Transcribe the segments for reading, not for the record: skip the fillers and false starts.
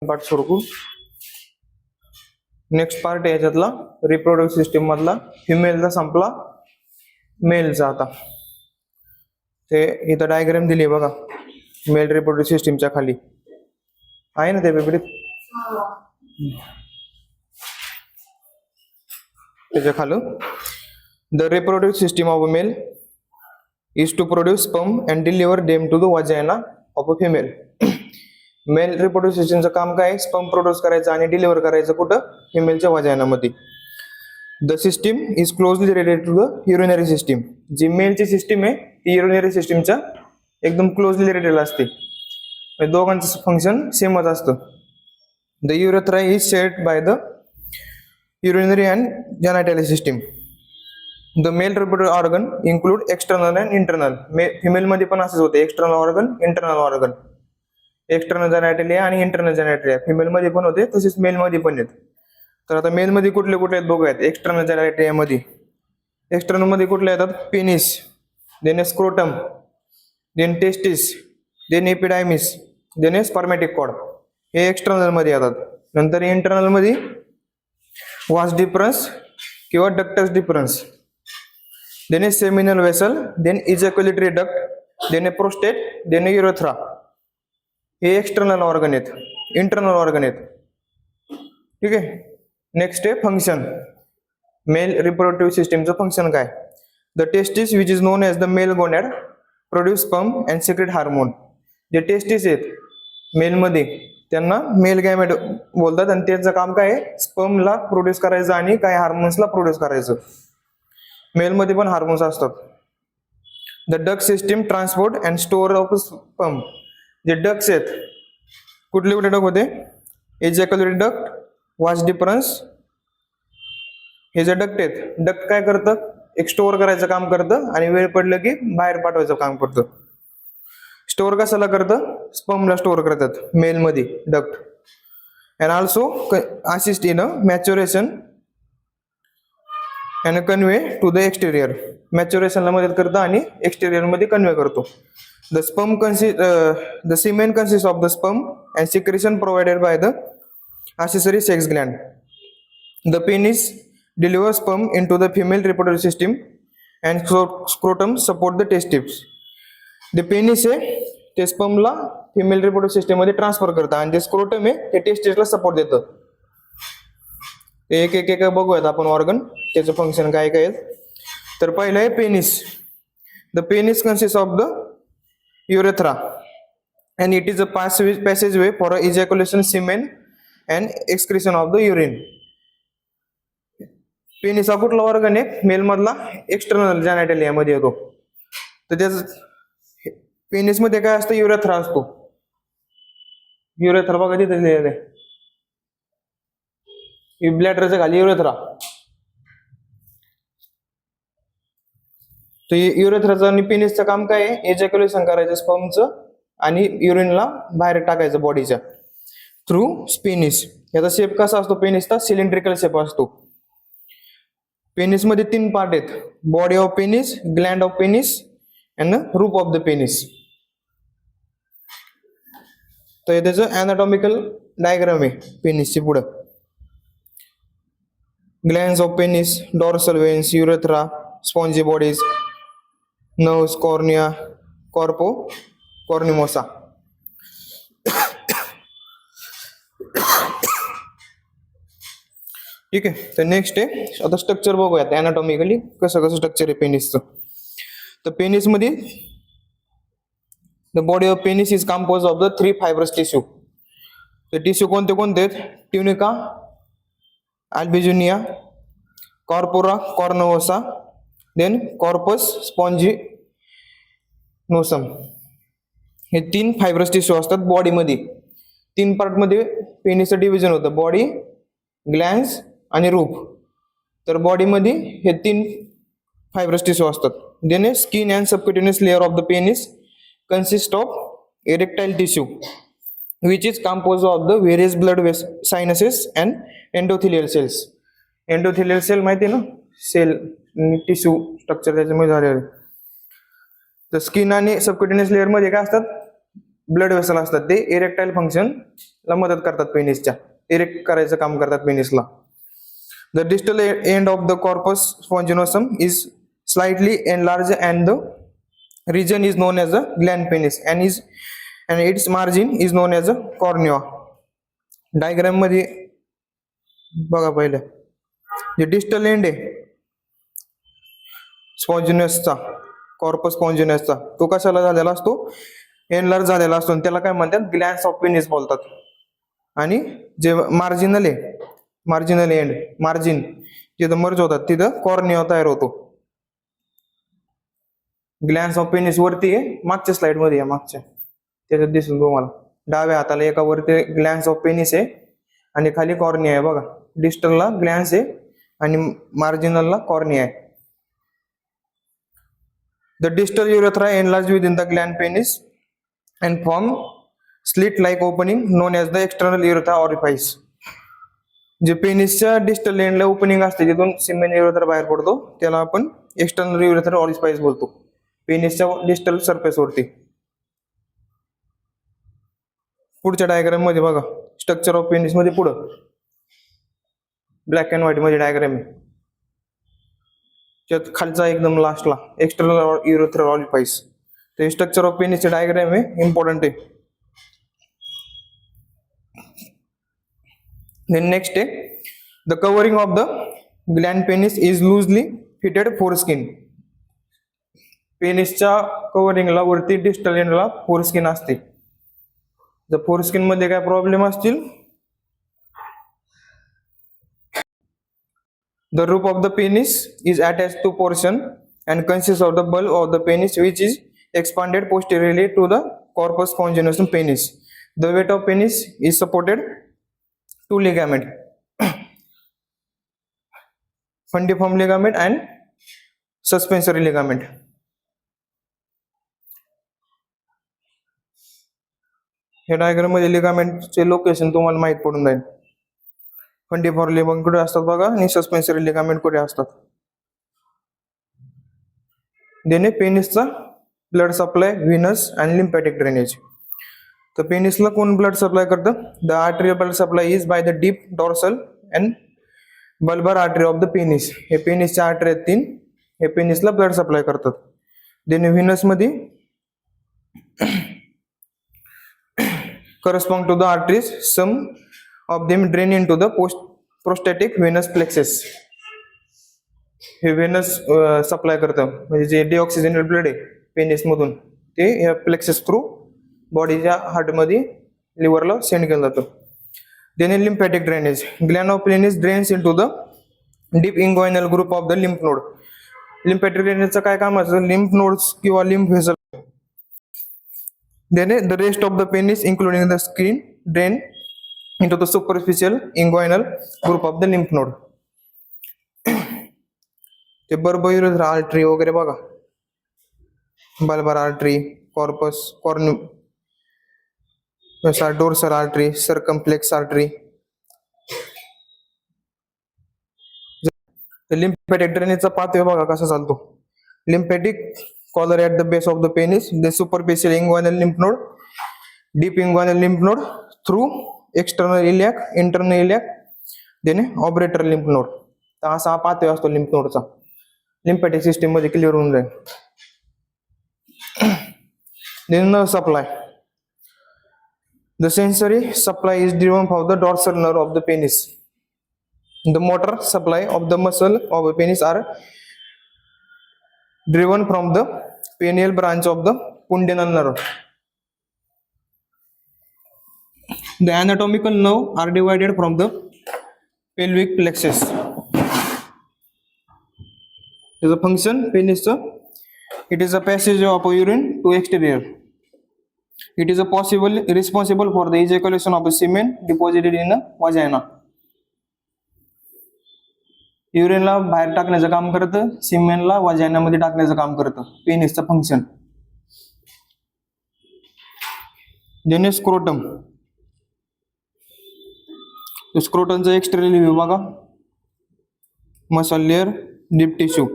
Part सोडू. Next part आहे याच्यातला रिप्रोडक्टिव्ह सिस्टीम मधला. फिमेलचा संपला, मेलचा आता. ते इथं डायग्राम दिली बघा, मेल रिप्रोडक्टिव्ह सिस्टीमच्या खाली आहे ना ते पेपरीत. त्याच्या खाली the reproductive system of a male is to produce sperm and deliver them to the vagina of a female. Male reproductive सिस्टीमचं काम काय? स्पर्म प्रोड्यूस करायचं आणि डिलिव्हर करायचं कुठं? फिमेलच्या वजायनामध्ये. The system is closely related to the urinary system. जी मेलची सिस्टीम आहे ती युरिनरी सिस्टीमच्या एकदम क्लोजली रिलेटेड असते. दोघांचं फंक्शन सेमच असतं. The urethra is shared by the urinary and genital system. The male reproductive organ include external and internal. Female मध्ये पण असंच होते, external organ, internal organ. External genitalia आणि इंटरनल जेनायटलिया फिमेल मध्ये पण होते, तसेच मेल मध्ये पण आहेत. तर आता मेल मध्ये कुठले कुठले आहेत बघूयात. एक्सटर्नल जेनायटलिया मध्ये, एक्सटर्नल मध्ये कुठले येतात? Penis, then scrotum, then testis, then epididymis, then spermatic cord. हे एक्सटर्नल मध्ये येतात. नंतर इंटरनल मध्ये वास डिफरन्स किंवा ductus deferens, then a seminal vessel, then ejaculatory duct, then a prostate, then a urethra. हे एक्सटर्नल ऑर्गन आहेत, internal organ आहेत. ठीक आहे. नेक्स्ट आहे फंक्शन. मेल रिप्रोडक्टिव्ह सिस्टीमचं फंक्शन काय? The testis which is known as the male gonad produce sperm and secrete hormone. जे testis आहेत मेलमध्ये त्यांना मेल गॅमेट बोलतात आणि त्यांचं काम काय आहे? स्पर्मला प्रोड्यूस करायचं आणि काय हार्मोन्सला प्रोड्यूस करायचं. मेल मध्ये पण हार्मोन्स असतात. The duct system transport and store of sperm. जे डक्ट्स आहेत, कुठले कुठले डक्ट होते? एजॅक्युलेटरी डक्ट, वास डिफरन्स. हे जे डक्ट आहेत, डक्ट काय करतं? एक स्टोअर करायचं काम करतं आणि वेळ पडलं की बाहेर पाठवायचं काम करतं. स्टोअर कशाला करतं? स्पर्मला स्टोअर करतात मेल मध्ये duct. And also assist in a maturation and convey to the exterior. मॅच्युरेशनला मदत करतं आणि एक्सटेरियर मध्ये कन्वे करतो. The sperm the semen consists of the sperm and secretion provided by the accessory sex gland. The penis delivers sperm into the female reproductive system and scrotum support the test tubes. The penis आहे ते स्पर्मला female reproductive system मध्ये transfer करतं आणि जे scrotum आहे ते टेस्टिसला support देतं. एक एक एक बघूयात आपण ऑर्गन, त्याचं फंक्शन काय काय. तर पहिलं आहे penis. The penis consist of the urethra and it is a passage way for ejaculation, semen and excretion of the urine. Penis हा कुठला ऑर्गन आहे? मेल मधला एक्सटर्नल जेनायटलिया मध्ये येतो. तर त्याच पेनिस मध्ये काय असतं? युरेथ्रा असतो. युरेथ्रा बघा तिथे लिहिलेलं आहे, ब्लॅडरच्या खाली युरेथ्रा. तर युरेथ्राचं आणि पेनिसचं काम काय आहे? एजॅक्युलेशन करायचं स्पर्मचं आणि युरिनला बाहेर टाकायचं बॉडीच्या थ्रू पेनिस. याचा शेप कसा असतो पेनिसचा? सिलेंड्रिकल शेप असतो. पेनिस मध्ये 3 पार्ट आहेत: body of penis, Gland of penis and रूप ऑफ द पेनिस. तर त्याचं अनाटॉमिकल डायग्राम आहे पेनिसची पुढं. Glands of penis, dorsal veins, urethra, spongy bodies, nerves, cornea, cornemosa. ठीक आहे. तर नेक्स्ट आहे आता स्ट्रक्चर बघूयात अनाटॉमिकली कसं कसं स्ट्रक्चर आहे पेनिसचं. तर पेनिस मध्ये the body of penis is compose of the 3 fibrous tissue. तर टिश्यू कोणते कोणते आहेत? Tunica, albuginea, corpora cavernosa, then corpus spongiosum. हे 3 फायब्रस टिश्यू असतात बॉडीमध्ये. 3 पार्ट मध्ये पेनिसचं डिव्हिजन होतं: बॉडी, ग्लँड्स आणि रूप. तर बॉडीमध्ये हे 3 फायब्रस टिश्यू असतात. Then skin and subcutaneous layer of the penis consist of erectile tissue which is composed of the various blood sinuses and endothelial cells. Endothelial cell माहिती आहे ना, sale tissue structure त्याच्यामध्ये झालेलं. तर स्किन आणि सबक्युटेनियस layer मध्ये काय असतात? ब्लड वेसल असतात ते इरेक्टाईल फंक्शनला मदत करतात पेनिसच्या, इरेक्ट करायचं काम करतात पेनिसला. The distal end of the corpus spongiosum is slightly enlarge and the region is known as a gland penis and its margin is known as a cornea. Diagram मध्ये बघा पहिलं जे डिस्टल एंड आहे स्पॉन्जिनसचा, corpus स्पॉन्जिनसचा, तो कशाला झालेला असतो, enlarge झालेला असतो, त्याला काय म्हणतात, ग्लॅन्स ऑफ पेनिस बोलतात. आणि जे मार्जिनल आहे, मार्जिनल एंड, मार्जिन जिथं मर्ज होतात तिथं कॉर्निया तयार होतो. ग्लॅन्स ऑफ पेनिस वरती आहे, मागच्या स्लाइड मध्ये आहे, मागच्या त्याच्यात दिसून तुम्हाला डाव्या हाताला एका वरती ग्लॅन्स ऑफ पेनिस आहे आणि खाली कॉर्निया आहे. बघा डिस्टलला ग्लॅन्स आहे आणि मार्जिनलला कॉर्निया आहे. The distal urethra enlarge within the glans penis and form slit like opening known as the external urethra orifice. जे पेनिसच्या डिस्टल एंडला ओपनिंग असते जिथून सिमेन युरेथ्रा बाहेर पडतो त्याला आपण एक्सटर्नल युरेथ्रा ऑरिफाइस बोलतो, पेनिसच्या डिस्टल सरफेस वरती. पुढच्या डायग्राम मध्ये बघा स्ट्रक्चर ऑफ पेनिस मध्ये पुढं ब्लॅक अँड व्हाईट मध्ये डायग्राम आहे, त्यात खालचा एकदम लास्टला एक्सटर्नल युरेथ्रा ऑरिफाइस. ते स्ट्रक्चर ऑफ पेनिसचे डायग्राम आहे, इम्पॉर्टंट आहे. देन नेक्स्ट आहे the covering of the glans penis is loosely fitted foreskin. पेनिसच्या कव्हरिंगला वरती डिस्टल एंडला फोरस्किन असते. जर फोरस्किन मध्ये काय प्रॉब्लेम असतील, the root of the penis is attach to portion and consist of the bulb of the penis which is expanded posteriorly to the corpus spongiosum penis. The weight of penis is supported to ligament, fundiform ligament and suspensory ligament. या diagram मध्ये लिगामेंटचे location तुम्हाला माहित पडून जाईल. फंडिफॉर्म ligament कुठे असतात बघा आणि सस्पेन्सरी लिगामेंट कुठे असतात. देणे पेनिसचा blood supply, venous and lymphatic drainage. तर पेनिसला कोण ब्लड सप्लाय करतं, the arterial blood supply is by the deep dorsal and bulbar artery of the penis. हे पेनिसच्या आर्टरी आहेत 3, हे पेनिसला ब्लड सप्लाय करतात. देणे व्हिनस मध्ये correspond to the arteries, some of them drain into the prostatic venous plexus. हे Venus supply करतं, म्हणजे जे डिऑक्सिजनेटेड ब्लड आहे पेनिस मधून ते या प्लेक्सस थ्रू बॉडीच्या हार्ट मध्ये लिव्हरला सेंड केलं जातं. Then lymphatic drainage, glans of penis drains into the deep inguinal group of the lymph node. Lymphatic ड्रेनेजचं काय काम असतं, लिम्फ नोड्स किंवा lymph vessel. Then the rest of the penis including the skin drain into the superficial inguinal group of the lymph node. ते बर्बोयुरेथ्रा artery वगैरे बघा, bulbar artery, corpus dorsal artery, circumflex artery. Lymphatic ड्रेनेजचा pathway बघा कसा चालतो. Lymphatic collar at the base of the penis, the superficial inguinal lymph node, deep inguinal lymph node through external iliac, internal iliac, then obturator lymph node. तर असा हा pathway असतो lymph नोडचा. Lymphatic system मध्ये clear होऊन जाईल. then nerve supply, the sensory supply is driven from the dorsal nerve of the penis. The motor supply of the muscle of the penis are driven from the pineal branch of the pudendal nerve. The anatomical nerve are divided from the pelvic plexus. Is a function penis. It is a passage of urine to exterior. It is a possible responsible for the ejaculation of the semen deposited in the vagina. युरिनला बाहेर टाकण्याचं काम करतं, सिमेनला वजायनामध्ये टाकण्याचं काम करतं पेनिसचं फंक्शन. Then scrotum, स्क्रोटमचा एक्सटर्नल व्ह्यू बघा, मसल लेअर, डीप टिश्यू.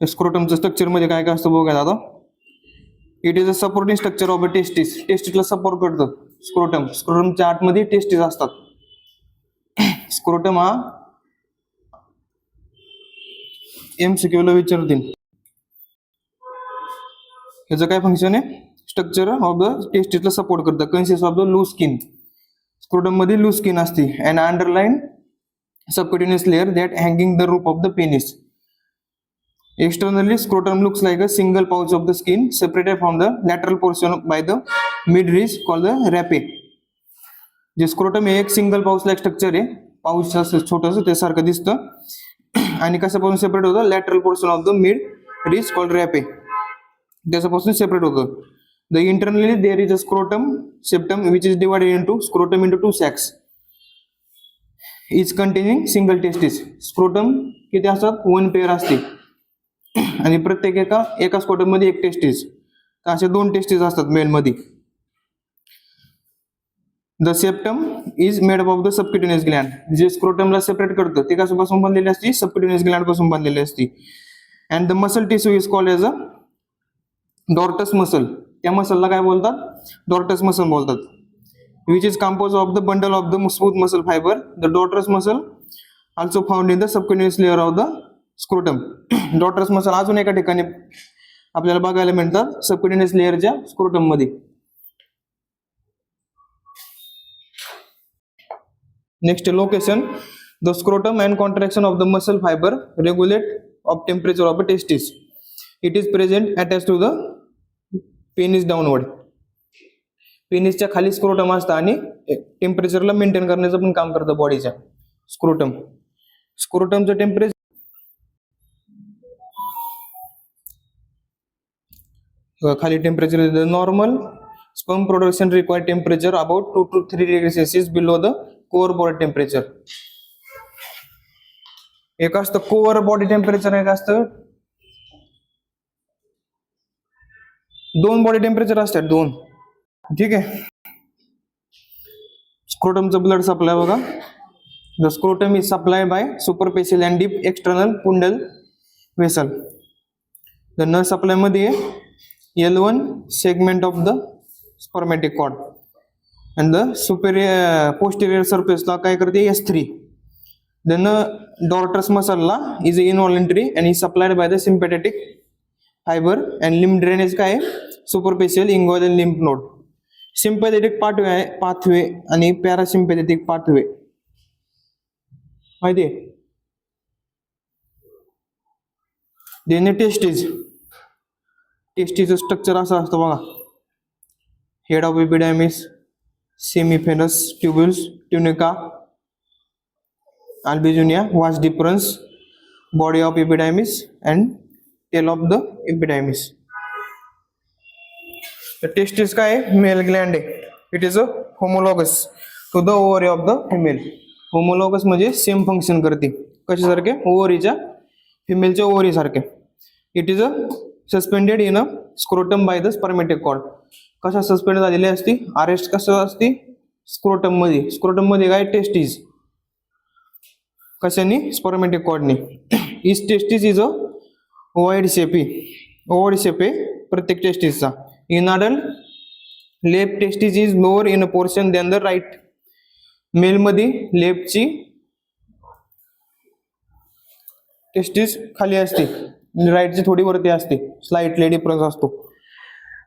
स्क्रोटमचं स्ट्रक्चर मध्ये काय काय असतं बघूया आता. It is a supporting structure of a testis. टेस्टिसला सपोर्ट करतं स्क्रोटम. स्क्रोटमच्या आतमध्ये टेस्टिस असतात. स्क्रोटम हा MCQ ला विचारतील. ह्याचं काय फंक्शन आहे? स्ट्रक्चर ऑफ द टेस्टिसला सपोर्ट करतं. Consist of the loose skin. Scrotum मध्ये लूज स्किन असते. And underlying subcutaneous layer that hanging the roof of the penis. Externally, scrotum looks like a single pouch of the skin separated from the lateral portion by the mid-ridge called the rape. जे scrotum हे एक single pouch like structure आहे. Pouch असं छोटंसं त्यासारखं दिसतं आणि कशापासून सेपरेट होतं? Lateral portion of the mid ridge called raphe, त्याच्यापासून सेपरेट होतं. The internally there is a scrotum septum which is divided into scrotum into 2 sacs is containing single testis. Scrotum किती असतात? 1 पेअर असते आणि प्रत्येक एका स्क्रोटम मध्ये एक टेस्टिस. तर असे 2 टेस्टिस असतात मेल मध्ये. The septum is made up of the सबक्युटेनियस Gland. जे स्क्रोटमला सेपरेट करतं ते कशापासून बनलेली असते? सबक्युटेनियस ग्लँड पासून बनलेली असते. And the muscle tissue is called as a dartos muscle. त्या मसलला काय बोलतात? डॉर्टस मसल बोलतात. which is composed of the bundle of the smooth muscle fiber. The dortus muscle also found in the subcutaneous layer of the scrotum. Dortus muscle अजून एका ठिकाणी आपल्याला बघायला मिळतात सबक्युटेनियस लेअरच्या स्क्रोटम मध्ये. Next location. The scrotum and contraction of the muscle fibre regulate of temperature of a testis. It is present attach to the penis downward. पेनिसच्या खाली स्क्रोटम असतं आणि टेम्परेचरला मेंटेन करण्याचं पण काम करतं बॉडीच्या स्क्रोटम. स्क्रोटमचं टेम्परेचर खाली temperature normal sperm production required temperature about 2 to 3 degrees Celsius below the core body temperature. एक असतं कोअर बॉडी टेम्परेचर, एक असतं 2 बॉडी टेम्परेचर असतात 2. ठीक आहे. स्क्रोटमचं ब्लड सप्लाय बघा. The scrotum is supply by superficial and deep external pudendal vessel. The nerve supply मध्ये L1 segment of the spermatic cord and the superior posterior सरफेसला काय करते? S3. देन डॉर्टस मसलला is involuntary and is supplied by the sympathetic fibre and lymph drainage काय? Superficial inguinal lymph node. Sympathetic pathway आणि parasympathetic pathway माहिती आहे. देन testis. टेस्टिसचं स्ट्रक्चर असं असतं बघा. Head of epididymis, seminiferous tubules, tunica, albuginea, vas deferens, body of epididymis and tail of the epididymis. The testis काय आहे? मेल ग्लँड आहे. It is a homologous to the ovary of the female. Homologous म्हणजे same function करते. कशासारखे? ओव्हरीच्या, फिमेलच्या ovary सारखे. It is a suspended in a scrotum by the spermatic cord. कशा सस्पेंड झालेली असती? अरेस्ट कसं असती? स्क्रोटम मध्ये. स्क्रोटम मध्ये काय? टेस्टिस. कशाने? स्पर्मॅटिक कॉर्डने. इस टेस्टिस इज अ ओव्हाइड शेपी. ओव्हाइड शेप आहे प्रत्येक टेस्टिसचा. In adult, left testis is lower in a portion than the right. Male मध्ये लेफ्टची टेस्टिस खाली असते, राईटची थोडी वरती असते. स्लाइटली डिफरन्स असतो.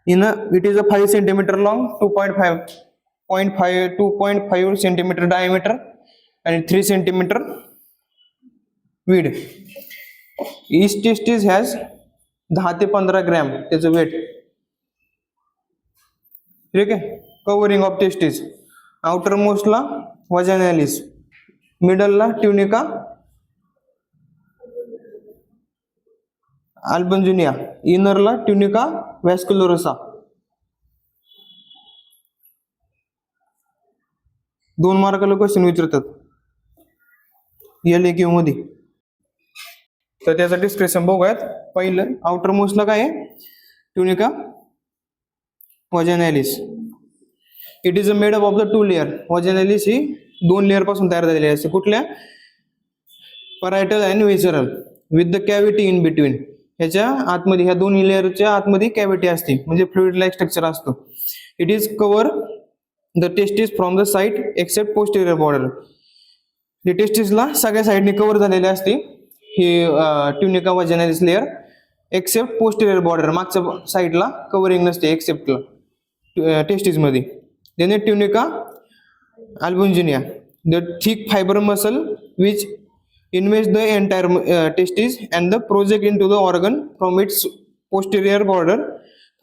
It is a 5 centimetre long, 2.5 centimetre diameter आणि 3 सेंटीमीटर विड. ईच टेस्टिस हॅज 10 ते 15 ग्रॅम त्याचं वेट. ठीक आहे. Covering of testis. आउटर मोस्टला वजायनालिस, मिडलला ट्युनिका अल्बंजुनिया, इनरला ट्युनिका व्हॅस्क्युलोरसा. 2 मार्काला क्वेश्चन विचारतात LAQ मध्ये. तर त्याचं डिस्क्रिप्शन बघूयात. पहिलं आउटर मोस्टला काय आहे? Tunica vaginalis. It is a made up of the 2 layer. Vaginalis ही 2 लेअर पासून तयार झालेली असते. कुठल्या? Parietal and visceral with the cavity in between. ह्याच्या आतमध्ये, ह्या दोन्ही लेअरच्या आतमध्ये कॅव्हिटी असते, म्हणजे फ्लुइड लाईक स्ट्रक्चर असतो. It is cover the testis from the side except posterior border. हे टेस्टिसला सगळ्या साईडने कव्हर झालेले असते ही tunica vaginalis layer, except posterior border, मागच्या साईडला कव्हरिंग नसते एक्सेप्टला टेस्टिसमध्ये. Then tunica albuginea, the thick fibre muscle which invades the entire testis and the project into the organ from its posterior border,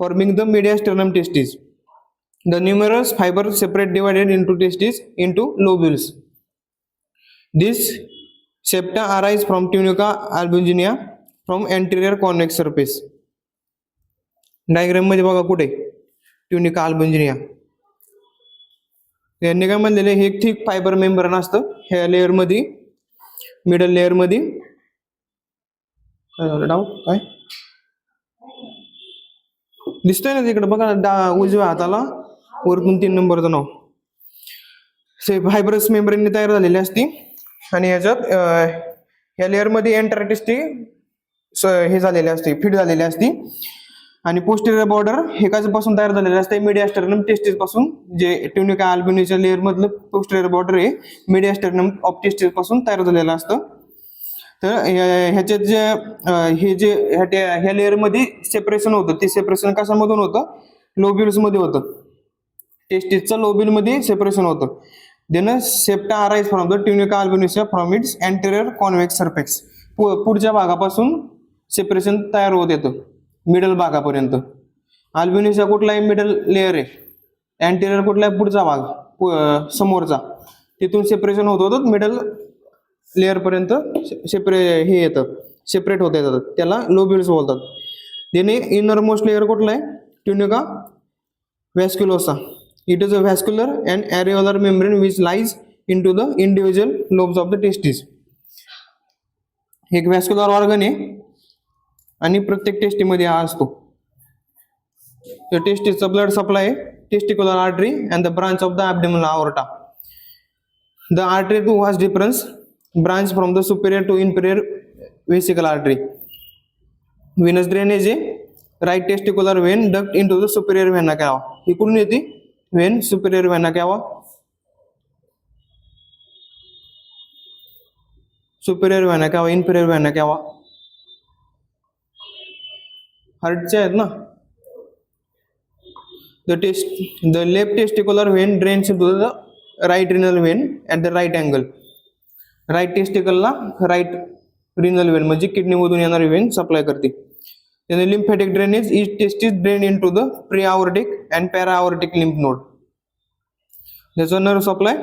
forming the mediasternum testis. The numerous fibers separate divided into testis into lobules. This septa arise from tunica albuginea from anterior convex surface. Diagram मध्ये बघा कुठे tunica अल्बुजिनिया. यांनी काय म्हणलेले, हे thick fibre membrane असतं ह्या layer मध्ये, middle layer मध्ये. काय झालं डाऊट काय दिसतोय ना तिकडे बघा, उजव्या हाताला वरतून 3 नंबरचं नाव. फायबरस मेम्ब्रेनने तयार झालेली असती आणि याच्यात या लेअर मध्ये एंटरटेस्टी हे झालेले असते, फिट झालेली असती. आणि पोस्टेरियर बॉर्डर हे कशापासून तयार झालेलं असते, मीडियास्टर्नम टेस्टिस पासून. जे ट्युनिका अल्बुजिनियाच्या लेअर मधलं पोस्टेरियर बॉर्डर आहे मीडियास्टर्नम ऑफ टेस्टिस पासून तयार झालेलं असतं. तर ह्याच्यात जे हे जे ह्या लेअर मध्ये सेपरेशन होतं, ते सेपरेशन कशामधून होतं, लोब्युल्स मध्ये होतं. टेस्टिसचं लोब्युल मध्ये सेपरेशन होतं. Then septa arise from the tunica albuginea from its anterior convex surface. पुढच्या भागापासून सेपरेशन तयार होत येतं मिडल भागापर्यंत. अल्बुजिनिया कुठला आहे, मिडल लेअर आहे. अँटेरियर कुठला आहे, पुढचा भाग समोरचा. तिथून सेपरेशन होत होतं मिडल लेअर पर्यंत हे येतं, सेपरेट होत येतात, त्याला लोब्युल्स बोलतात. देन इनर मोस्ट लेअर कुठला आहे, tunica vasculosa. It is a vascular and areolar membrane which lies into the individual lobes of the testis. एक व्हॅस्क्युलर ऑर्गन आहे आणि प्रत्येक टेस्टीमध्ये हा असतो. टेस्टिसचा blood supply testicular artery and the branch of the abdominal aorta. The artery to vas deferens branch from the superior to inferior vesical artery. Venous drainage आहे, right testicular vein duct into the superior vena cava. इकडून येते when superior vena cava, superior vena cava, inferior vena cava. हार्टचे आहेत ना. The left testicular vein drains into the right renal vein at the right angle. Right टेस्टिकलला right renal vein म्हणजे kidney मधून येणारी vein supply करते. त्याने lymphatic drainage is testis drain into the pre aortic and para aortic lymph node. त्याचा nerve supply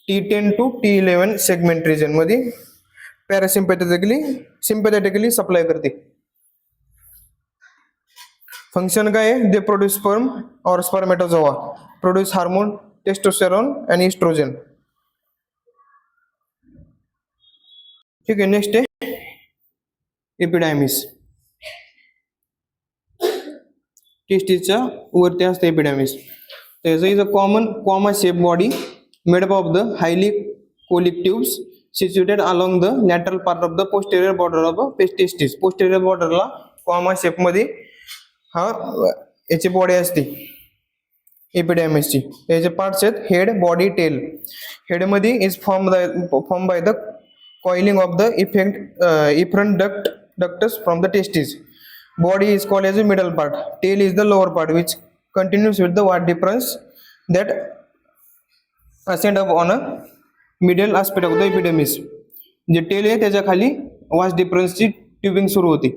T10 to T11 segment region मध्ये sympathetically supply करते. Function काय आहे, दे प्रोड्यूस स्पर्म और स्पर्मेटोजोआ, प्रोड्यूस हार्मोन टेस्टोस्टेरोन आणि oestrogen. ठीक आहे. Next आहे एपिडायमिस. टेस्टिसच्या वरती असते एपिडायमिस. त्याचं is a common comma shape body made up of the highly coiled tubes situated along the lateral part of the posterior border of testis. Posterior बॉर्डरला comma shape मध्ये हा याची बॉडी असते एपिडायमिसची. याचे पार्ट्स आहेत हेड, बॉडी, टेल. हेड मध्ये is form by the coiling of the efferent ductus from the testis. Body is called as the middle part. Tail is the lower part which continues with the wide difference that ascend up on a medial aspect of the epidermis. जे tail आहे त्याच्या खाली vas डिफरन्सची tubing सुरू होती.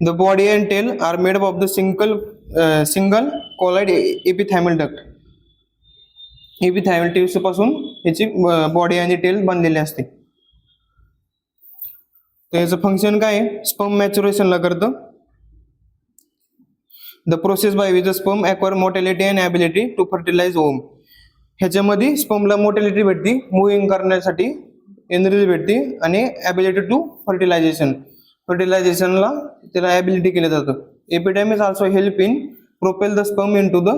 The body and tail are made up of the single coiled epithelial duct. Epithelial tubes पासून याची body आणि टेल बनलेली असते. त्याचं फंक्शन काय आहे, स्पर्म मॅच्युरेशनला करतं. The process by which the sperm acquire motility and ability to fertilize ovum. ह्याच्यामध्ये स्पर्मला मोटॅलिटी भेटते, मुव्हिंग करण्यासाठी एनर्जी भेटते आणि ॲबिलिटी टू फर्टिलायझेशन. फर्टिलायझेशनला त्याला ॲबिलिटी केलं जातं. Epididymis also help in propel the sperm into the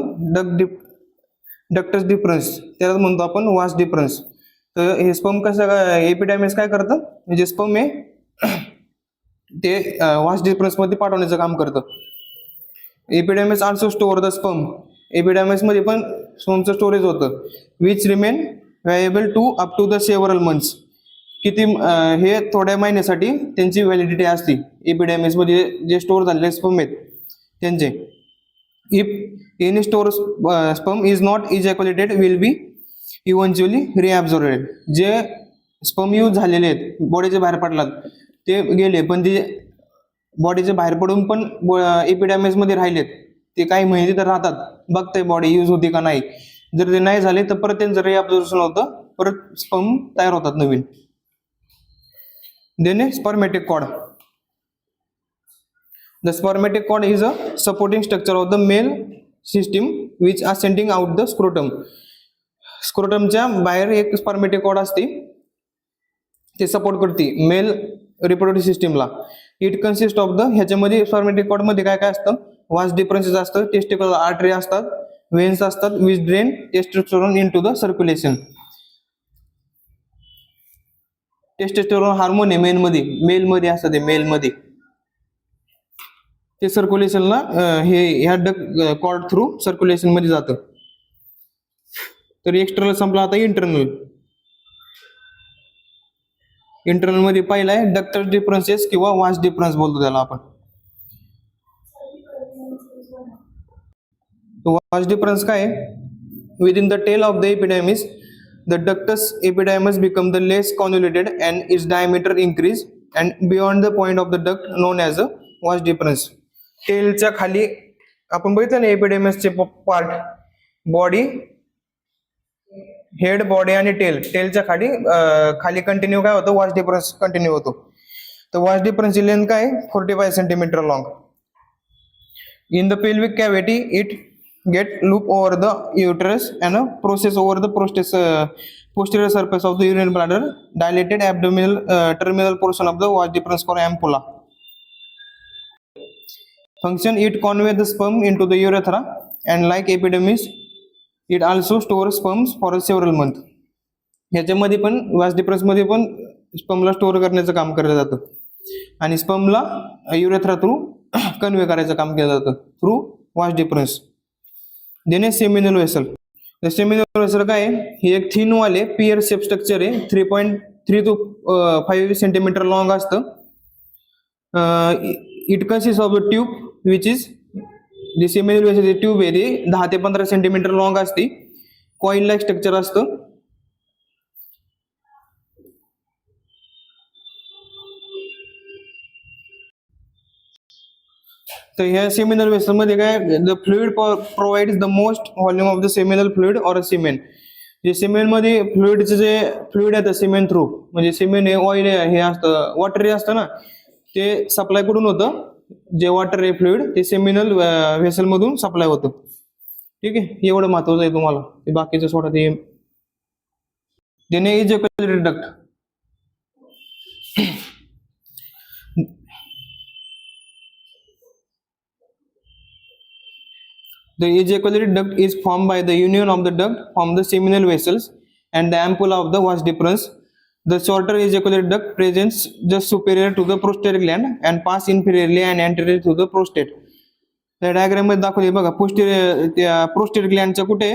ductus deferens. त्याला म्हणतो आपण वास्ट डिफरन्स. तर हे स्पर्म कसं एपिडायमिस काय करतं, म्हणजे स्पर्म हे ते वास्ट डिफरन्स मध्ये पाठवण्याचं काम करतं. Epididymis also store the sperm. Epididymis मध्ये पण स्पर्मचं स्टोरेज होतं, which remain valuable to up to the several months. किती हे थोड्या महिन्यासाठी त्यांची व्हॅलिडिटी असते. एपिडेमिस मध्ये जे स्टोअर झालेले स्पर्म आहेत त्यांचे. If any store sperm is not ejaculated will be eventually reabsorbed. जे स्पर्म यूज झालेले आहेत, बॉडीचे बाहेर पडलात ते गेले, पण ते बॉडीचे बाहेर पडून पण एपिडेमिस मध्ये राहिलेत, ते काही महिने तर राहतात, बघते बॉडी यूज होती का नाही. जर ते नाही झाले तर परत त्यांचं रिअब्झॉर्प्शन होतं, परत स्पर्म तयार होतात नवीन. Then spermatic cord. The spermatic cord is a supporting structure of the male system which are sending out the scrotum. स्क्रोटमच्या बाहेर एक स्पर्मॅटिक कॉर्ड असते, ते सपोर्ट करते मेल रिप्रोडक्टिव्ह सिस्टीमला. इट कन्सिस्ट ऑफ द, ह्याच्यामध्ये स्पर्मॅटिक कॉर्ड मध्ये काय काय असतं, वास्ट डिफरन्सेस असतं, टेस्टिकल आर्टरी असतात, वेन्स असतात, which drain testosterone into the circulation. Testosterone hormone आहे मेल मध्ये असतं, ते मेल मध्ये ते सर्क्युलेशनला हे ह्या कॉर्ड थ्रू सर्क्युलेशन मध्ये जातं. तर एक्सटर्नल संपला, आता इंटरनल. इंटरनल मध्ये पहिला आहे डक्टल डिफरन्सेस किंवा वास्ट डिफरन्स बोलतो त्याला आपण. वास्ट डिफरन्स काय आहे, within the tail of the epididymis the ductus epididymis become the less convoluted and its diameter increase and beyond the point of the duct known as a vas deferens. टेलच्या खाली आपण बघितलं ना एपिडेमिसचे part, body, head, body आणि टेलच्या खाली खाली कंटिन्यू काय होतं, वास्ट डिफरन्स कंटिन्यू होतो. तर वास्ट डिफरन्सची लेंथ काय आहे, 45 centimetre long. In the pelvic cavity it get loop over the uterus and process over the posterior surface of the urinary bladder, dilated abdominal terminal portion of the vas deferens called ampulla. Function, it convey the sperm into the urethra and like epidermis it also stores sperms for several months. ह्याच्यामध्ये पण वास difference मध्ये पण स्पर्मला store करण्याचं काम केलं जातं आणि स्पर्मला युरेथ्रा थ्रू कन्वे करायचं काम केलं जातं through vas deferens. Then seminal vessel. Seminal vessel काय आहे, ही एक थिन वाले पियर शेप स्ट्रक्चर आहे, 3.3 to 5 सेंटीमीटर लॉंग असतं. It consist of the tube which is जे सेमिनल वेसल ट्यूब आहे ते 10 ते 15 सेंटीमीटर लॉंग असते, कॉईल लाईक स्ट्रक्चर असतं. तर ह्या सेमिनल वेसल मध्ये काय, the fluid provides the most volume of the seminal fluid or semen. जे सिमेन मध्ये फ्लुइडचे जे फ्लुइड आहे सिमेन थ्रू, म्हणजे सिमेन हे ऑइल हे असतं, वॉटर असतं ना, ते सप्लाय कुठून होतं, जे वॉटर आहे फ्लुइड ते सेमिनल वेसल मधून सप्लाय होतं. ठीक आहे, एवढं महत्वाचं आहे तुम्हाला, ते बाकीचं सोडा. ते देणे ejaculatory duct. The ejaculatory duct is formed by the union of the duct from the seminal vessels and the ampulla of the vas deferens. The shorter ejaculatory duct presents just superior to the prostate gland and pass inferiorly and anterior to the prostate. त्या diagram मध्ये दाखवले बघा, त्या prostate ग्लँडच्या कुठे,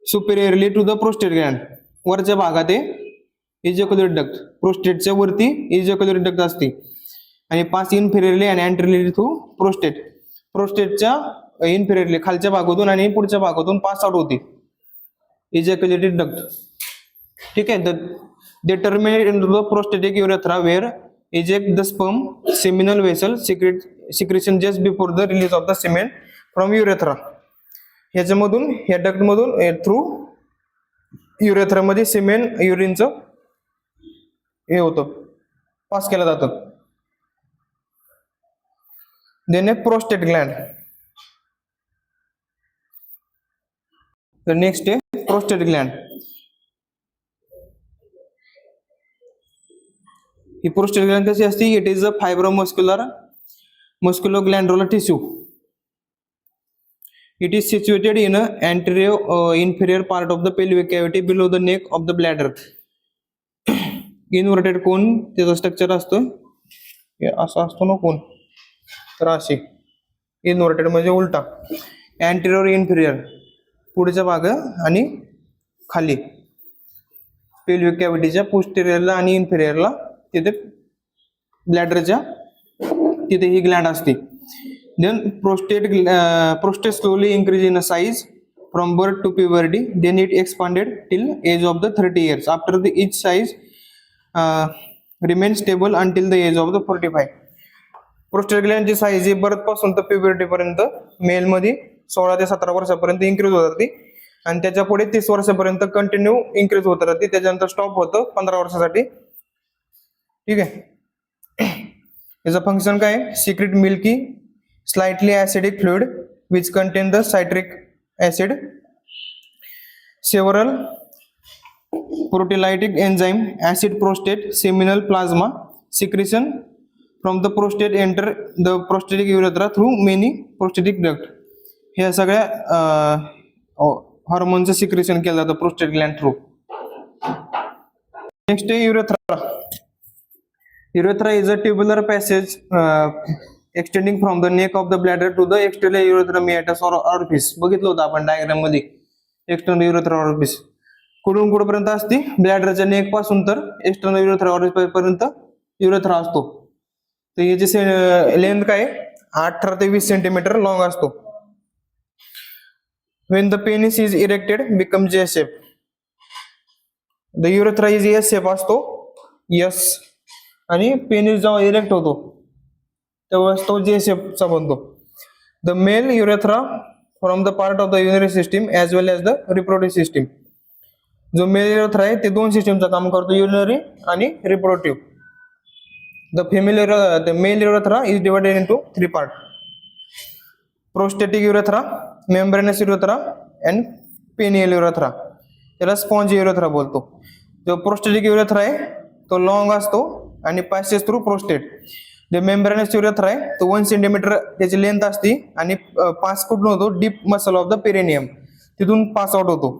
सुपेरियरली to the prostate Gland, वरच्या भागात आहे ejaculatory duct. प्रोस्टेटच्या वरती इजॅक्युलेटरी डक्ट असते आणि पास इनफेरियरली आणि अँटेरियरली टू प्रोस्टेट. प्रोस्टेटच्या इनफेरियरली खालच्या भागातून आणि पुढच्या भागातून पास आउट होते इजॅक्युलेटरी डक्ट. ठीक आहे, they terminate in the prostatic urethra where eject the sperm seminal vessel secretion just before the release of the semen from urethra. ह्याच्यामधून ह्या डक्ट मधून थ्रू युरेथ्रा मध्ये सिमेन युरिनचं हे होतं, पास केलं जातं. Then prostate gland. तर नेक्स्ट आहे प्रोस्टेट ग्लँड. ही प्रोस्टेट ग्लँड कशी असते, it is a musculoglandular tissue. It is situated in a anterior inferior part of the pelvic cavity below the neck of the bladder. Inverted cone त्याचं structure असतं, असा असतो ना कोन, तर अशी इन्व्हर्टेड म्हणजे उलटा. अँटेरियर इन्फिरियर पुढचा भाग आणि खाली पेल्विक कॅव्हिटीच्या पोस्टेरियरला आणि इन्फिरियरला तिथे ब्लॅडरच्या तिथे ही ग्लँड असते. Then prostate slowly increase in size from birth to puberty, then it expanded till age of the 30 years. After the each size remain stable until the age of the 45. Prostate ग्लँडची size ही birth पासून तर puberty पर्यंत mail मध्ये 16 ते 17 वर्षापर्यंत increase होत राहते आणि त्याच्या पुढे 30 वर्षापर्यंत कंटिन्यू इन्क्रीज होत राहते. त्याच्यानंतर स्टॉप होतं 15 वर्षासाठी. ठीक आहे. याचं फंक्शन काय आहे? Secrete milky slightly acidic fluid which contain the citric acid, several proteolytic enzyme, acid prostate, seminal plasma secretion from the prostate enter the prostatic urethra through many prostatic duct. ह्या सगळ्या हॉर्मोनचं सिक्रेशन केलं जातं prostate gland through. Next आहे urethra. Urethra is a tubular passage extending from the neck of the bladder to the external urethra meatus or orifice. बघितलं होतं आपण diagram मध्ये एक्सटर्नल युरेथ्रा ऑरिफिस कुठून कुठपर्यंत असते? ब्लॅडरच्या नेक पासून तर एक्सटर्नल युरेथ्रा ऑरिफिस पर्यंत युरेथ्रा असतो. तर याची लेंथ काय 18 ते 20 सेंटीमीटर लॉंग असतो. When the penis is erected becomes J shape. The urethra is S shape असतो, S, आणि पेनिस जेव्हा इरेक्ट होतो तेव्हा तो जे शेपचा बनतो. The male urethra from the part of the urinary system as well as the reproductive system. जो मेल युरेथ्रा आहे ते दोन सिस्टीमचं काम करतो, युरिनरी आणि reproductive. The male urethra is divided into 3 part. Prostatic urethra, membranous urethra and penile urethra. त्याला sponge urethra बोलतो. जो प्रोस्टेटिक युरेथ्रा आहे तो लॉंग असतो आणि पासेस थ्रू प्रोस्टेट. जे मेम्ब्रेनस युरेथ्रा आहे तो 1 सेंटीमीटर त्याची लेंथ असते आणि पास कुठून होतो? Deep muscle of the perineum, तिथून पास आउट होतो.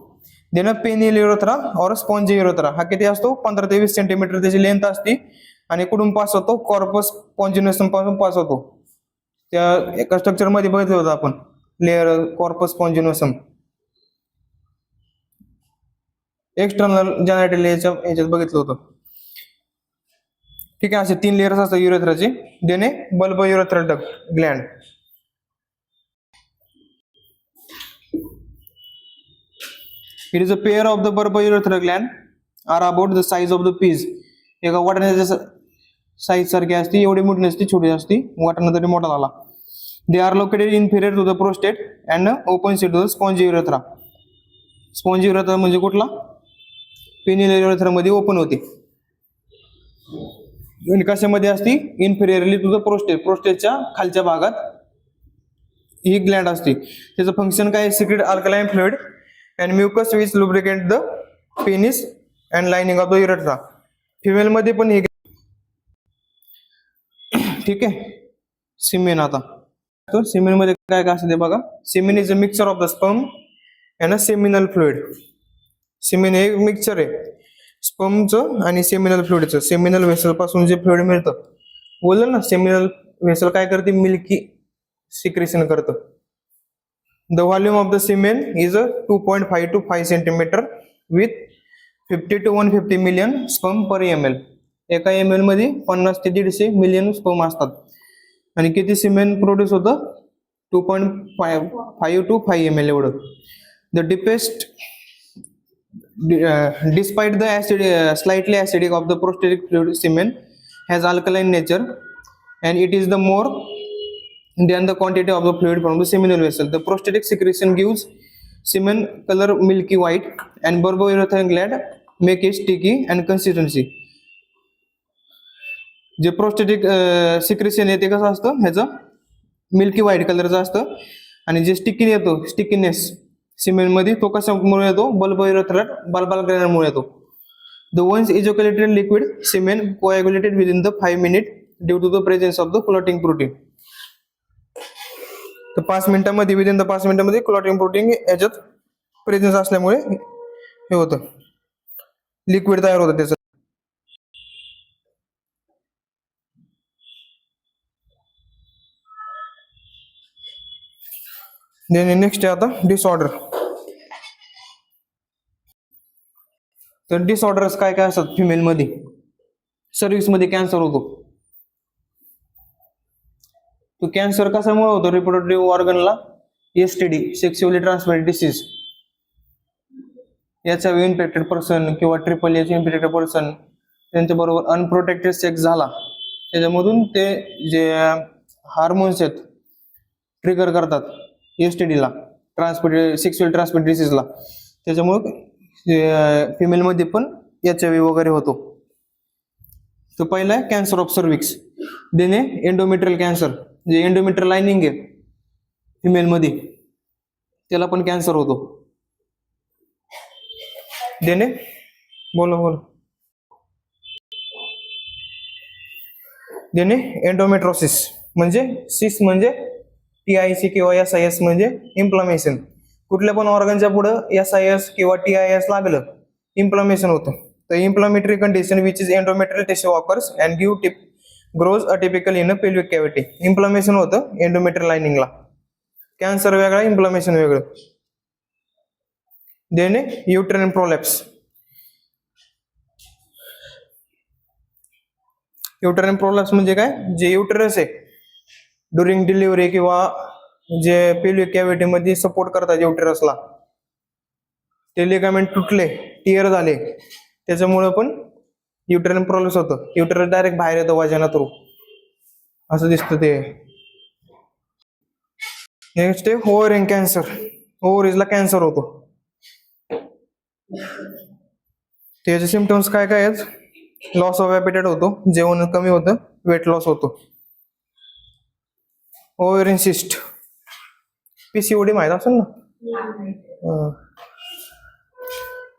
देन पेनियल युरेथ्रा और स्पॉन्ज युरेथ्रा हा किती असतो? 15 ते 20 सेंटीमीटर त्याची लेंथ असते आणि कुठून पास होतो? कॉर्पस स्पॉन्जिनसम पासून पास होतो. त्या एका स्ट्रक्चर मध्ये बघितलं होतं आपण लेअर कॉर्पस स्पॉन्जिनसम. एक्सटर्नल जेनायटल याच्यात बघितलं होतं. ठीक आहे. असे 3 लेयर्स असतात युरेथ्राचे. Then bulbourethral duct gland. It is a pair of the bulbourethral gland are about the size of the peas. एका वाटाण्याच्या साईज सारखी असते, एवढी मोठी नसते, छोटी असते. वाटाणा तरी मोठा झाला. They are located inferior to the prostate and open to the sponge urethra. Sponge urethra म्हणजे कुठला? पेनियल युरेथ्रा मध्ये ओपन होते. कशामध्ये असती? इन्फिरियरली टू द प्रोस्टेट, प्रोस्टेटच्या खालच्या भागात ही ग्लँड असते. त्याचं फंक्शन काय? Secrete alkaline fluid and mucus which lubricate the penis and lining of the urethra. Female मध्ये पण ही. ठीक आहे. सिमेन. आता तर सिमेन मध्ये काय काय असते बघा. Semen is a mixture of the sperm and a seminal fluid. Semen हे मिक्सचर आहे स्पर्मचं आणि सेमिनल फ्लुइडचं. सेमिनल व्हेसल पासून जे फ्लुइड मिळतं बोललं ना, सेमिनल व्हेसल काय करते? मिल्की सिक्रेशन करतं. The volume of the semen is 2.5 to 5 centimetre with 50 to 150 million sperm per ml. एका ml मध्ये 50 ते 150 मिलियन स्पर्म असतात. आणि किती सीमेन प्रोड्यूस होतं? 2.5 to 5 ml एवढं. The deepest despite the slightly acidic of the prostatic fluid, semen has alkaline nature and it is the more than the quantity of the fluid from the seminal vessel. The prostatic secretion gives semen color milky white and bulbourethral gland make it sticky and consistency. जे prostatic secretion येते कसं असतं? ह्याचं milky white कलरचं असतं आणि जे sticky येतो, स्टिकीनेस सिमेंट मध्ये, तो कशामुळे येतो? बल्बोयुरेथ्रल ग्लँडमुळे येतो. The once ejaculated liquid semen coagulated within the 5 minutes due to the presence of the clotting protein. तर 5 मिनिटांमध्ये, विदिन द 5 मिनिटांमध्ये क्लॉटिंग प्रोटीन याच्यात प्रेझेन्स असल्यामुळे हे होतं, लिक्विड तयार होतं त्याचं. देन नेक्स्ट आहे आता डिसऑर्डर. तर डिसऑर्डर्स काय काय असतात फिमेल मध्ये. सर्व्हिक्स मध्ये कॅन्सर होतो. तो कॅन्सर कशामुळे होतो रिप्रोडक्टिव्ह ऑर्गनला. STD sexually transmitted disease. याचा इन्फेक्टेड पर्सन किंवा ट्रिपल एच इन्फेक्टेड पर्सन त्यांच्या बरोबर अनप्रोटेक्टेड सेक्स झाला त्याच्यामधून ते जे हार्मोन्स आहेत ट्रिगर करतात एसटीडीला ट्रान्समिटेड सेक्शुअल ट्रान्समिटेड डिसीजला. त्याच्यामुळे फिमेलमध्ये पण एचआयव्ही वगैरे होतो. तर पहिला आहे cancer of cervix. Then endometrial cancer जे एंडोमेट्रियल लाइनिंग आहे फिमेलमध्ये त्याला पण कॅन्सर होतो. देणे बोला बोला. देणे एंडोमेट्रोसिस म्हणजे सिस म्हणजे TIC किंवा SIS म्हणजे इन्फ्लामेशन. कुठल्या पण ऑर्गनच्या पुढे SIS किंवा TIS लागलं इन्फ्लामेशन होतं. तर inflammatory condition which is endometrial tissue occurs and give grows atypical in a pelvic cavity. Inflammation होतं एंडोमेट्रियल लाइनिंगला. कॅन्सर वेगळा इन्फ्लामेशन वेगळं. देणे युट्राइन प्रोलॅप्स. युट्राइन प्रोलॅप्स म्हणजे काय जे युटरस आहे ड्युरिंग डिलिव्हरी किंवा जे पेल्विक कॅव्हिटी मध्ये सपोर्ट करतात युटरसला ते लिगामेंट तुटले टिअर झाले त्याच्यामुळे पण युट्राइन प्रोलॅप्स होतं. युटरस डायरेक्ट बाहेर येतं वाजना थ्रू असं दिसतं ते. नेक्स्ट आहे ओव्हरिंग कॅन्सर. ओव्हरीजला कॅन्सर होतो. त्याचे सिम्पटम्स काय काय आहेत. लॉस ऑफ ॲपेटाइट होतो. जेवण कमी होतं. वेट लॉस होतो. ओव्हरिन सिस्ट PCOD माहित असेल ना.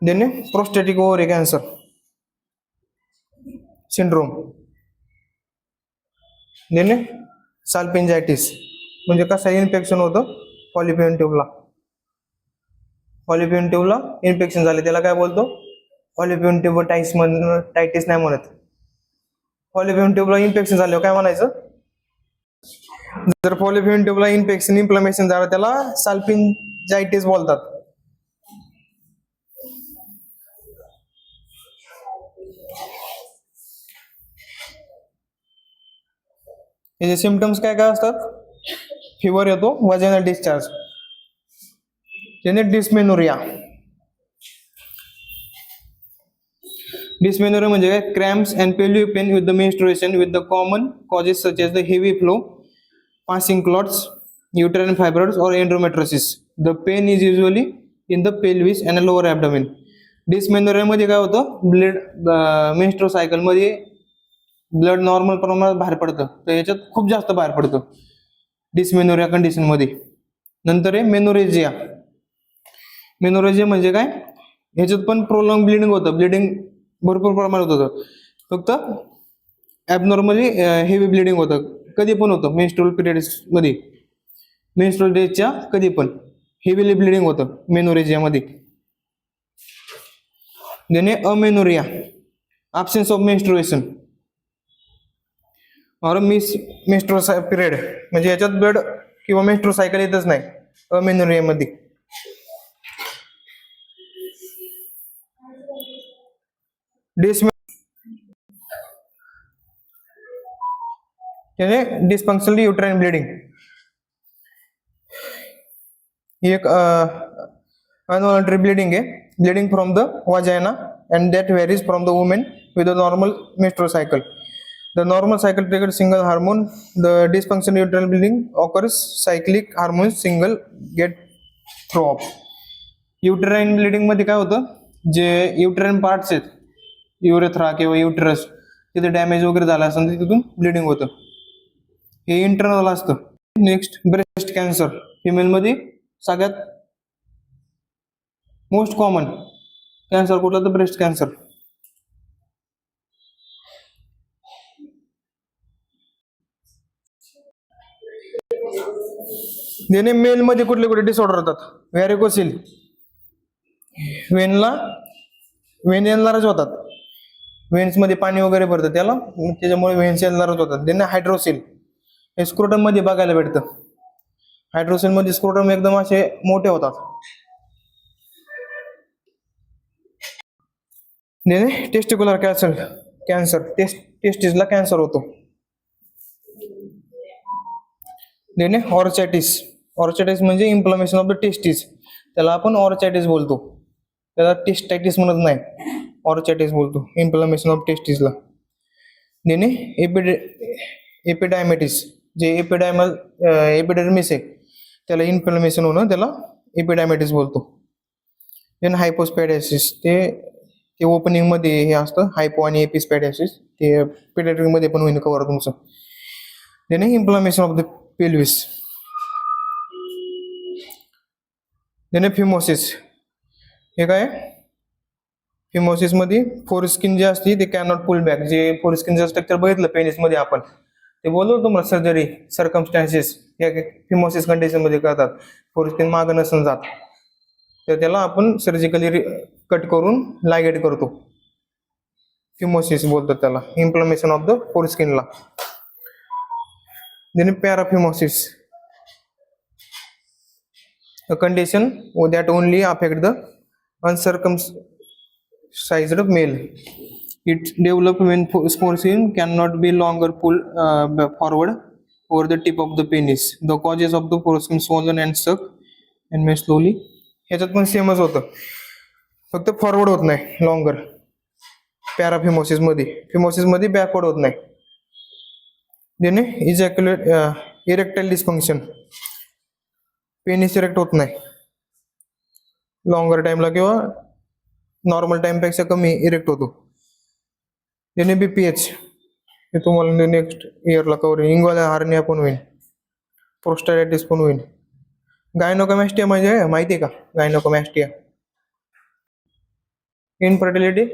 देणे प्रोस्टॅटिक ओव्हरी कॅन्सर सिंड्रोम. देणे साल्पिंजायटिस म्हणजे कसं इन्फेक्शन होतं फॉलिपियन ट्यूबला. फॉलिपियन ट्यूबला इन्फेक्शन झाले त्याला काय बोलतो फॉलिपियन ट्यूब टायटिस नाही म्हणत. फॉलिपियन ट्यूबला इन्फेक्शन झालं काय म्हणायचं. जर फॉलिपियन ट्यूबला इन्फेक्शन इन्फ्लामेशन झालं त्याला साल्पिंजायटिस बोलतात. याचे सिम्पटम्स काय काय असतात. फिवर येतो. Vaginal discharge. त्याने डिस्मेनोरिया. डिस्मेनोरिया म्हणजे काय cramps and pelvic pain with the menstruation with the common causes such as the heavy flow passing clots uterine fibroids or endometriosis. The pain is usually in the pelvis and lower abdomen. Dysmenorrhoea मध्ये काय होतं blood menstrual cycle मध्ये blood normal प्रमाणात बाहेर पडतं तर याच्यात खूप जास्त बाहेर पडतं डिस्मेनोरिया कंडिशन मध्ये. नंतर आहे मेनोरेजिया. मेनोरेजिया म्हणजे काय ह्याच्यात पण प्रोलॉंग ब्लिडिंग होतं. ब्लिडिंग भरपूर प्रमाणात होतं. फक्त ॲबनॉर्मली हेवी ब्लिडिंग होतं. कधी पण होतं मेन्स्ट्रुअल पिरियड्स मध्ये. मेन्स्ट्रुअल डेजच्या कधी पण हेवीली ब्लिडिंग होतं मेनोरेजिया मध्ये. देणे अमेनोरिया absence of menstruation और मेन्स्ट्रुअल पिरियड म्हणजे याच्यात ब्लड किंवा मेन्स्ट्रुअल सायकल येतच नाही अमेनोरिया मध्ये. डिस्फंक्शनल युट्राइन ब्लिडिंग ही एक अनवॉलंटरी ब्लिडिंग आहे. Bleeding from the vagina and that varies from the women with the normal menstrual cycle. The normal cycle trigger signal hormone. The dysfunctional uterine bleeding occurs cyclic hormone signal get throw off. Uterine bleeding मध्ये काय होतं जे uterine parts आहेत urethra किंवा uterus तिथे damage वगैरे झाला असेल तर तिथून ब्लिडिंग होतं. हे इंटरनल असतं. Next breast cancer. फिमेल मध्ये सगळ्यात मोस्ट कॉमन कॅन्सर कुठला तर ब्रेस्ट कॅन्सर. देणे मेल मध्ये कुठले कुठले डिसऑर्डर होतात. व्हॅरिकोसिल वेनला वेन एनलार्ज होतात. वेन्स मध्ये पाणी वगैरे भरतं त्याला त्याच्यामुळे वेन्स एनलार्ज होतात. देणे हायड्रोसिल हे स्क्रोटम मध्ये बघायला भेटतं. हायड्रोसेल मध्ये स्क्रोटम एकदम असे मोठे होतात. टेस्टिकुलर कॅन्सर टेस्टिसला कॅन्सर होतो. ऑर्चायटिस म्हणजे इन्फ्लमेशन ऑफ द टेस्टिस, त्याला आपण ऑर्चायटिस बोलतो, त्याला टेस्टायटिस म्हणत नाही, ऑर्चायटिस बोलतो इन्फ्लमेशन ऑफ टेस्टिसला. देणे एपिडायमेटिस, जे एपिडर्मिस आहे त्याला इन्फ्लमेशन होणं, त्याला एपिडायमेटिस बोलतो. देन हायपोस्पॅडियासिस, ते ओपनिंग मध्ये हे असतं, हायपो आणि एपिस्पॅडियासिस, ते पेडियाट्रिक मध्ये पण होईल कव्हर तुमचं. Then inflammation of the pelvis. Then phimosis, हे काय, फिमोसिस मध्ये फोरस्किन जे असते ते कॅनॉट पुल बॅक, जे फोरस्किनचं स्ट्रक्चर बघितलं पेनिस मध्ये आपण, ते बोललो तुम्हाला सर्जरी सर्कमस्टॅन्सेस या फिमोसिस कंडिशन मध्ये करतात, फोरस्किन मागं नसून जात, तर त्याला आपण सर्जिकली कट करून लायगेट करतो, फिमोसिस बोलतात त्याला, इन्फ्लमेशन ऑफ द फोरस्किनला. Then paraphimosis, a condition that only affect the uncircumcised male. It develops when foreskin cannot be longer pulled forward over the tip of the penis. The causes of the foreskin swollen and suck and may slowly. ह्याच्यात पण सेमच होतं, फक्त forward होत नाही longer. पॅराफिमोसिस मध्ये backward होत नाही. देणे इरेक्टाईल डिस्फंक्शन, पेनिस इरेक्ट होत नाही लॉंगर टाइमला किंवा नॉर्मल टाइम पेक्षा कमी इरेक्ट होतो. त्याने बीपीएच, हे तुम्हाला नेक्स्ट इयरला कवर, इंग्वाला हार्निया पण होईल, प्रोस्टाटायटिस पण होईल. गायनोकोमॅस्टिया म्हणजे माहिती आहे का, गायनोकोमॅस्टिया इनफर्टिलिटी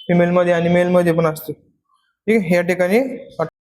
फिमेल मध्ये आणि मेल मध्ये पण असते. ठीक आहे, या ठिकाणी